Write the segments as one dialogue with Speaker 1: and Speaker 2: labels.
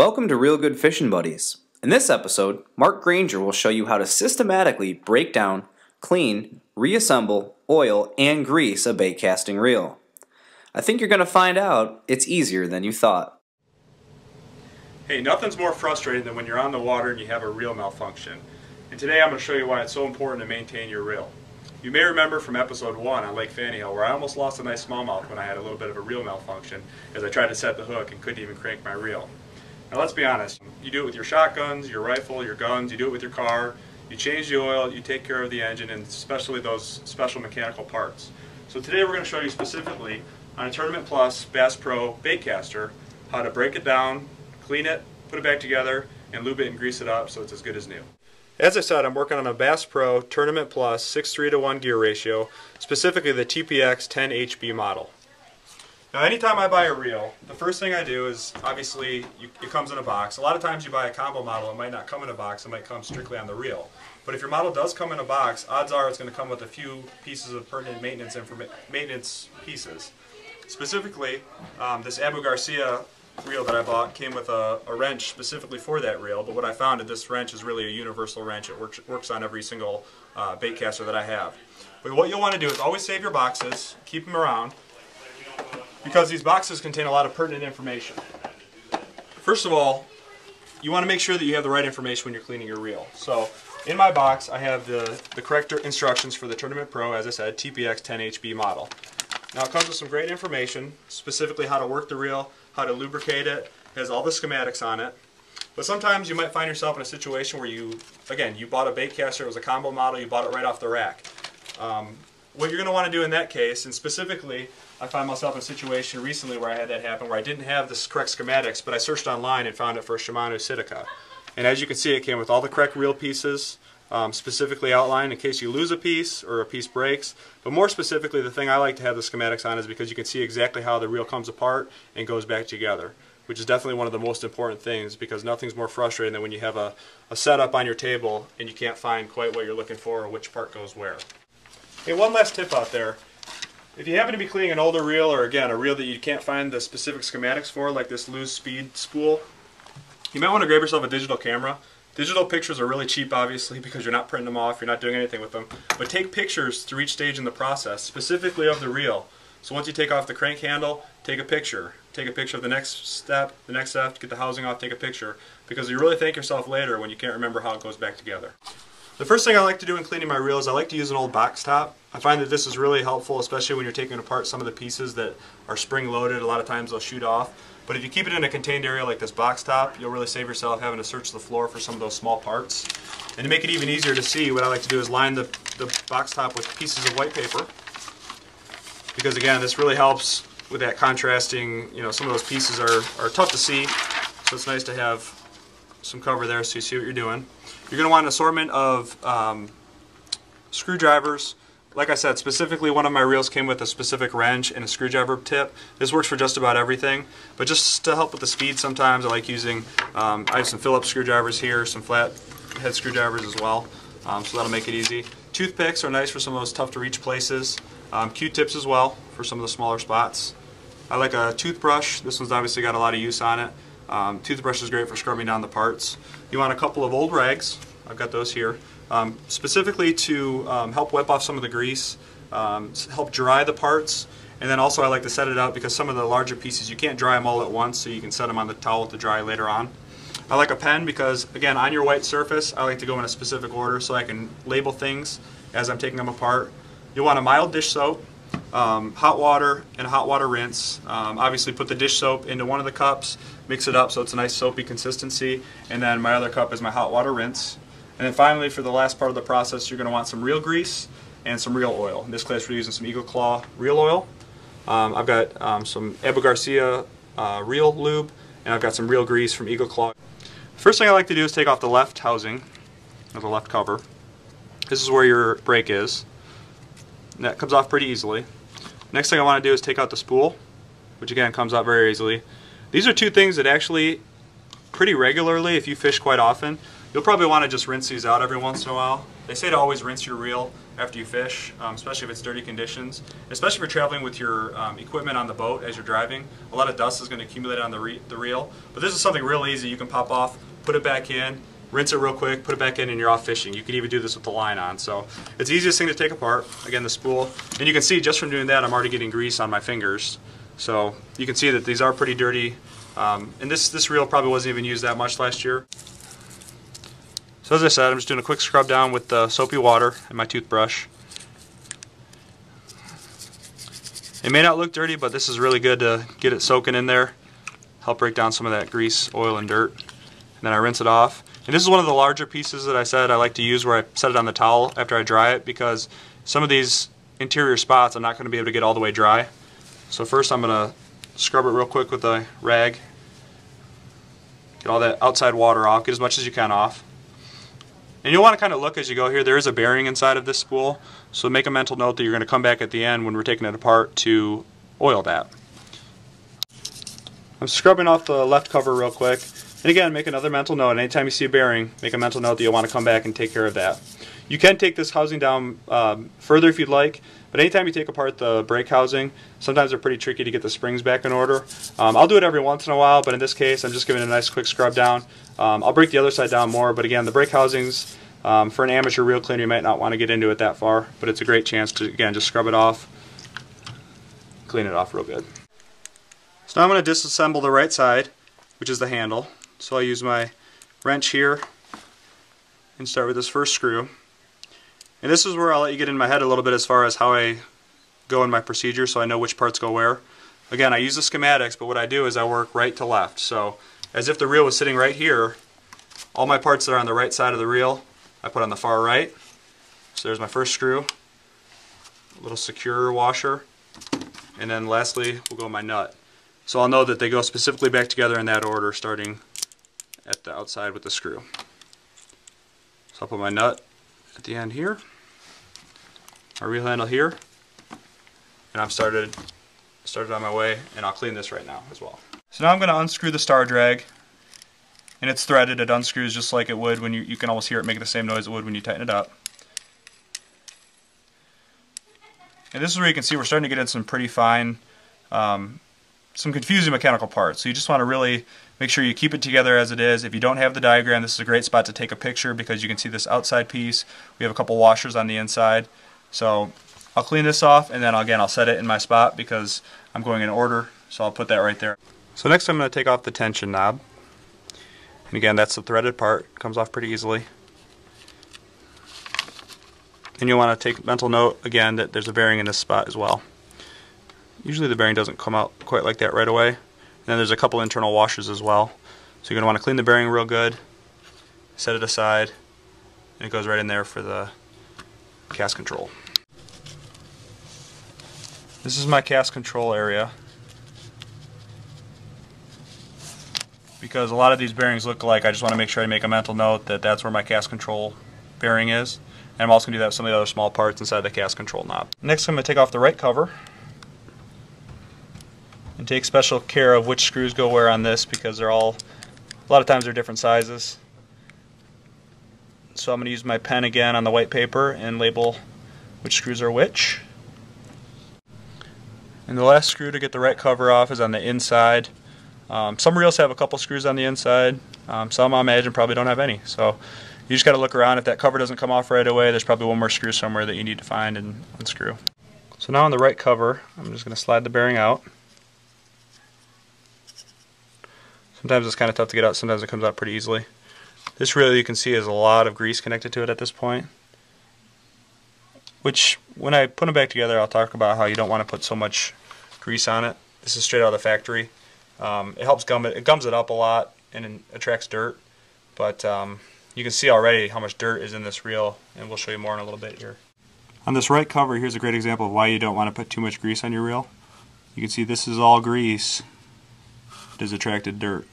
Speaker 1: Welcome to Real Good Fishin' Buddies. In this episode, Marc Granger will show you how to systematically break down, clean, reassemble, oil, and grease a bait casting reel. I think you're going to find out it's easier than you thought.
Speaker 2: Hey, nothing's more frustrating than when you're on the water and you have a reel malfunction. And today I'm going to show you why it's so important to maintain your reel. You may remember from episode 1 on Lake Fanny Hill where I almost lost a nice smallmouth when I had a little bit of a reel malfunction as I tried to set the hook and couldn't even crank my reel. Now let's be honest, you do it with your shotguns, your rifle, your guns, you do it with your car, you change the oil, you take care of the engine, and especially those special mechanical parts. So today we're going to show you specifically on a Tournament Plus Bass Pro Baitcaster how to break it down, clean it, put it back together, and lube it and grease it up so it's as good as new. As I said, I'm working on a Bass Pro Tournament Plus 6:3:1 gear ratio, specifically the TPX 10HB model. Now anytime I buy a reel, the first thing I do is, obviously, it comes in a box. A lot of times you buy a combo model, it might not come in a box, it might come strictly on the reel. But if your model does come in a box, odds are it's going to come with a few pieces of pertinent maintenance pieces. Specifically, this Abu Garcia reel that I bought came with a wrench specifically for that reel, but what I found is this wrench is really a universal wrench. It works on every single bait caster that I have. But what you'll want to do is always save your boxes, keep them around, because these boxes contain a lot of pertinent information. First of all, you want to make sure that you have the right information when you're cleaning your reel. So in my box I have the correct instructions for the Tournament Pro, as I said, TPX 10HB model. Now it comes with some great information, specifically how to work the reel, how to lubricate it. It has all the schematics on it. But sometimes you might find yourself in a situation where you bought a bait caster, it was a combo model, you bought it right off the rack. What you're going to want to do in that case, and specifically I found myself in a situation recently where I had that happen, where I didn't have the correct schematics, but I searched online and found it for a Shimano Sitica. And as you can see, it came with all the correct reel pieces, specifically outlined in case you lose a piece or a piece breaks. But more specifically, the thing I like to have the schematics on is because you can see exactly how the reel comes apart and goes back together, which is definitely one of the most important things, because nothing's more frustrating than when you have a setup on your table and you can't find quite what you're looking for or which part goes where. Hey, one last tip out there. If you happen to be cleaning an older reel, or again, a reel that you can't find the specific schematics for, like this Lose Speed spool, you might want to grab yourself a digital camera. Digital pictures are really cheap, obviously, because you're not printing them off, you're not doing anything with them. But take pictures through each stage in the process, specifically of the reel. So once you take off the crank handle, take a picture. Take a picture of the next step, get the housing off, take a picture. Because you really thank yourself later when you can't remember how it goes back together. The first thing I like to do in cleaning my reel is I like to use an old box top. I find that this is really helpful, especially when you're taking apart some of the pieces that are spring loaded. A lot of times they'll shoot off. But if you keep it in a contained area like this box top, you'll really save yourself having to search the floor for some of those small parts. And to make it even easier to see, what I like to do is line the box top with pieces of white paper. Because again, this really helps with that contrasting, some of those pieces are tough to see. So it's nice to have some cover there so you see what you're doing. You're going to want an assortment of screwdrivers. Like I said, specifically one of my reels came with a specific wrench and a screwdriver tip. This works for just about everything, but just to help with the speed sometimes I like using, I have some Phillips screwdrivers here, some flat head screwdrivers as well, so that'll make it easy. Toothpicks are nice for some of those tough to reach places. Q-tips as well for some of the smaller spots. I like a toothbrush. This one's obviously got a lot of use on it. Toothbrush is great for scrubbing down the parts. You want a couple of old rags. I've got those here. Specifically to help wipe off some of the grease, help dry the parts, and then also I like to set it out because some of the larger pieces you can't dry them all at once, so you can set them on the towel to dry later on. I like a pen because, again, on your white surface I like to go in a specific order so I can label things as I'm taking them apart. You'll want a mild dish soap, hot water, and a hot water rinse. Obviously put the dish soap into one of the cups, mix it up so it's a nice soapy consistency, and then my other cup is my hot water rinse. And then finally, for the last part of the process, you're going to want some reel grease and some reel oil. In this case, we're using some Eagle Claw reel oil. I've got some Abu Garcia reel lube, and I've got some reel grease from Eagle Claw. First thing I like to do is take off the left housing, or the left cover. This is where your brake is. And that comes off pretty easily. Next thing I want to do is take out the spool, which again comes out very easily. These are two things that actually, pretty regularly, if you fish quite often, you'll probably want to just rinse these out every once in a while. They say to always rinse your reel after you fish, especially if it's dirty conditions. Especially if you're traveling with your equipment on the boat as you're driving. A lot of dust is going to accumulate on the reel. But this is something real easy. You can pop off, put it back in, rinse it real quick, put it back in, and you're off fishing. You can even do this with the line on. So it's the easiest thing to take apart. Again, the spool. And you can see just from doing that, I'm already getting grease on my fingers. So you can see that these are pretty dirty. And this reel probably wasn't even used that much last year. So as I said, I'm just doing a quick scrub down with the soapy water and my toothbrush. It may not look dirty, but this is really good to get it soaking in there, help break down some of that grease, oil, and dirt. And then I rinse it off. And this is one of the larger pieces that I said I like to use where I set it on the towel after I dry it, because some of these interior spots I'm not going to be able to get all the way dry. So first I'm going to scrub it real quick with a rag. Get all that outside water off, get as much as you can off. And you'll want to kind of look as you go here. There is a bearing inside of this spool, so make a mental note that you're going to come back at the end when we're taking it apart to oil that. I'm scrubbing off the left cover real quick. And again, make another mental note. Anytime you see a bearing, make a mental note that you'll want to come back and take care of that. You can take this housing down further if you'd like, but anytime you take apart the brake housing, sometimes they're pretty tricky to get the springs back in order. I'll do it every once in a while, but in this case, I'm just giving it a nice quick scrub down. I'll break the other side down more, but again, the brake housings, for an amateur reel cleaner, you might not want to get into it that far, but it's a great chance to, again, just scrub it off, clean it off real good. So now I'm going to disassemble the right side, which is the handle. So I use my wrench here and start with this first screw. And this is where I'll let you get in my head a little bit as far as how I go in my procedure, so I know which parts go where. Again, I use the schematics, but what I do is I work right to left. So as if the reel was sitting right here, all my parts that are on the right side of the reel I put on the far right. So there's my first screw, a little secure washer, and then lastly will go my nut. So I'll know that they go specifically back together in that order, starting at the outside with the screw. So I'll put my nut at the end here, my reel handle here, and I've started on my way, and I'll clean this right now as well. So now I'm going to unscrew the star drag, and it's threaded. It unscrews just like it would when you can almost hear it making the same noise it would when you tighten it up. And this is where you can see we're starting to get in some pretty fine, some confusing mechanical parts. So you just want to really make sure you keep it together as it is. If you don't have the diagram, this is a great spot to take a picture, because you can see this outside piece. We have a couple washers on the inside. So I'll clean this off, and then again I'll set it in my spot because I'm going in order. So I'll put that right there. So next I'm going to take off the tension knob. And again, that's the threaded part. It comes off pretty easily. And you'll want to take mental note again that there's a bearing in this spot as well. Usually the bearing doesn't come out quite like that right away. And then there's a couple internal washers as well. So you're going to want to clean the bearing real good, set it aside, and it goes right in there for the cast control. This is my cast control area. Because a lot of these bearings look alike, I just want to make sure I make a mental note that that's where my cast control bearing is. And I'm also going to do that with some of the other small parts inside the cast control knob. Next I'm going to take off the right cover and take special care of which screws go where on this, because they're all, a lot of times they're different sizes. So I'm going to use my pen again on the white paper and label which screws are which. And the last screw to get the right cover off is on the inside. Some reels have a couple screws on the inside. Some I imagine probably don't have any. So you just got to look around. If that cover doesn't come off right away, there's probably one more screw somewhere that you need to find and unscrew. So now on the right cover, I'm just going to slide the bearing out. Sometimes it's kind of tough to get out, sometimes it comes out pretty easily. This reel, you can see, has a lot of grease connected to it at this point, which when I put them back together I'll talk about how you don't want to put so much grease on it. This is straight out of the factory. It helps gum it, gums it up a lot and it attracts dirt, but you can see already how much dirt is in this reel, and we'll show you more in a little bit here. On this right cover, here's a great example of why you don't want to put too much grease on your reel. You can see this is all grease. It has attracted dirt.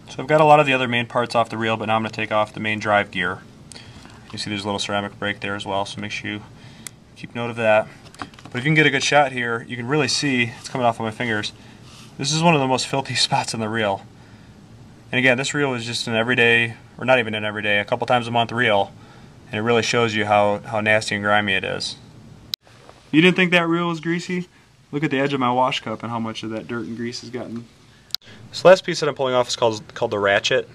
Speaker 2: So I've got a lot of the other main parts off the reel, but now I'm going to take off the main drive gear. You see there's a little ceramic brake there as well, so make sure you keep note of that. But if you can get a good shot here, you can really see, it's coming off of my fingers, this is one of the most filthy spots on the reel. And again, this reel is just an everyday, or not even an everyday, a couple times a month reel. and it really shows you how nasty and grimy it is. You didn't think that reel was greasy? Look at the edge of my wash cup and how much of that dirt and grease has gotten. This last piece that I'm pulling off is called the ratchet.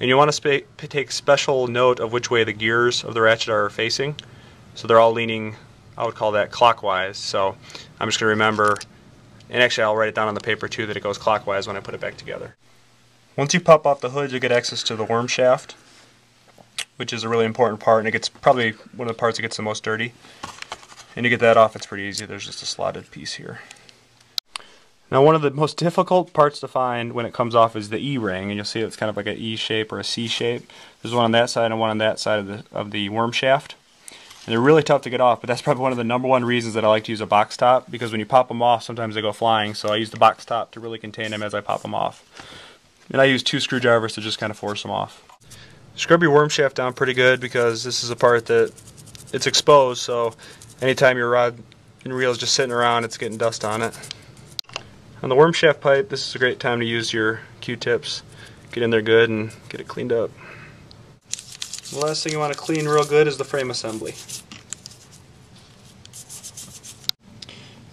Speaker 2: And you want to take special note of which way the gears of the ratchet are facing. So they're all leaning, I would call that clockwise. So I'm just going to remember, and actually I'll write it down on the paper too, that it goes clockwise when I put it back together. Once you pop off the hood, you'll get access to the worm shaft, which is a really important part, and it gets probably one of the parts that gets the most dirty. And you get that off, it's pretty easy. There's just a slotted piece here. Now, one of the most difficult parts to find when it comes off is the E-ring, and you'll see it's kind of like an E shape or a C shape. There's one on that side and one on that side of the worm shaft. And they're really tough to get off, but that's probably one of the #1 reasons that I like to use a box top, because when you pop them off, sometimes they go flying, so I use the box top to really contain them as I pop them off. And I use 2 screwdrivers to just kind of force them off. Scrub your worm shaft down pretty good, because this is a part that it's exposed, so anytime your rod and reel is just sitting around, it's getting dust on it. On the worm shaft pipe, this is a great time to use your Q-tips. Get in there good and get it cleaned up. The last thing you want to clean real good is the frame assembly.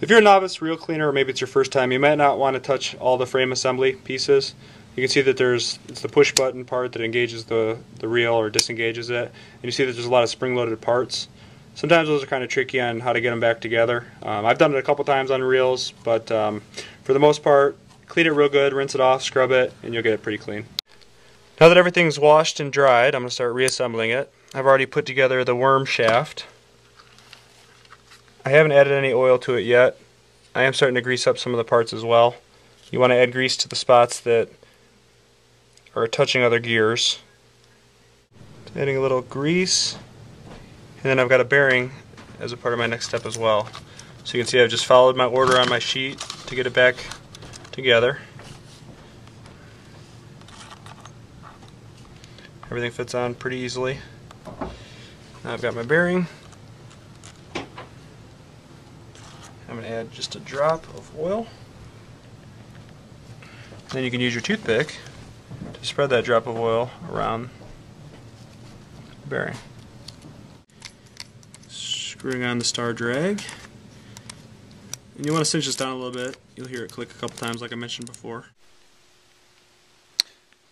Speaker 2: If you're a novice reel cleaner, or maybe it's your first time, you might not want to touch all the frame assembly pieces. You can see that it's the push button part that engages the reel or disengages it. And you see that there's a lot of spring-loaded parts. Sometimes those are kind of tricky on how to get them back together. I've done it a couple times on reels, but for the most part, clean it real good, rinse it off, scrub it, and you'll get it pretty clean. Now that everything's washed and dried, I'm going to start reassembling it. I've already put together the worm shaft. I haven't added any oil to it yet. I am starting to grease up some of the parts as well. You want to add grease to the spots that are touching other gears. Adding a little grease. And then I've got a bearing as a part of my next step as well. So you can see I've just followed my order on my sheet to get it back together. Everything fits on pretty easily. Now I've got my bearing. I'm going to add just a drop of oil. Then you can use your toothpick to spread that drop of oil around the bearing. Screwing on the star drag. And you want to cinch this down a little bit. You'll hear it click a couple times like I mentioned before.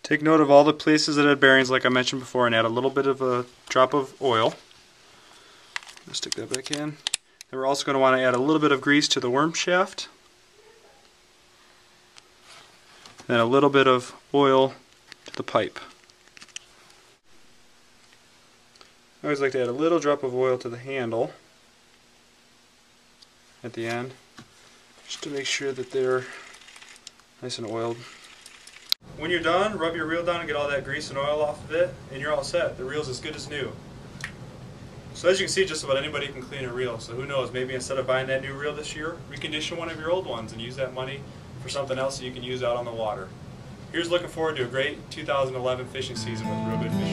Speaker 2: Take note of all the places that had bearings like I mentioned before, and add a little bit of a drop of oil. Let's stick that back in. And we're also going to want to add a little bit of grease to the worm shaft. Then a little bit of oil to the pipe. I always like to add a little drop of oil to the handle at the end, just to make sure that they're nice and oiled. When you're done, rub your reel down and get all that grease and oil off of it, and you're all set. The reel's as good as new. So as you can see, just about anybody can clean a reel. So who knows, maybe instead of buying that new reel this year, recondition one of your old ones and use that money for something else that you can use out on the water. Here's looking forward to a great 2011 fishing season with real good fishing.